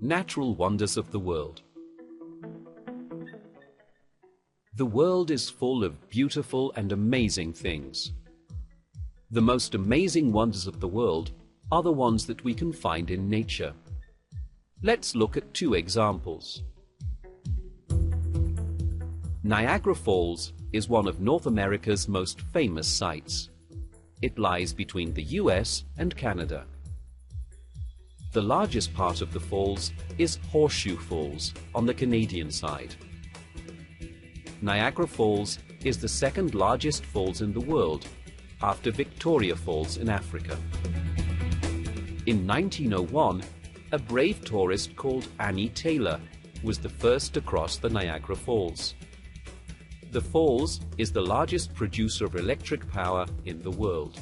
Natural wonders of the world. The world is full of beautiful and amazing things. The most amazing wonders of the world are the ones that we can find in nature. Let's look at two examples. Niagara Falls is one of North America's most famous sites. It lies between the US and Canada. The largest part of the falls is Horseshoe Falls on the Canadian side. Niagara Falls is the second largest falls in the world, after Victoria Falls in Africa. In 1901, a brave tourist called Annie Taylor was the first to cross the Niagara Falls. The falls is the largest producer of electric power in the world.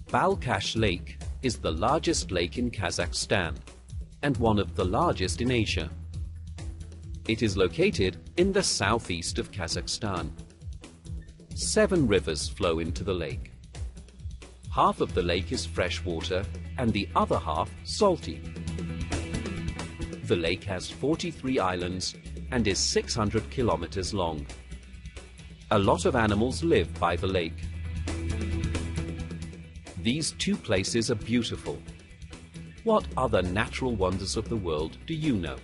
Balkhash Lake is the largest lake in Kazakhstan and one of the largest in Asia. It is located in the southeast of Kazakhstan. 7 rivers flow into the lake. Half of the lake is freshwater and the other half salty. The lake has 43 islands and is 600 kilometers long. A lot of animals live by the lake. These two places are beautiful. What other natural wonders of the world do you know?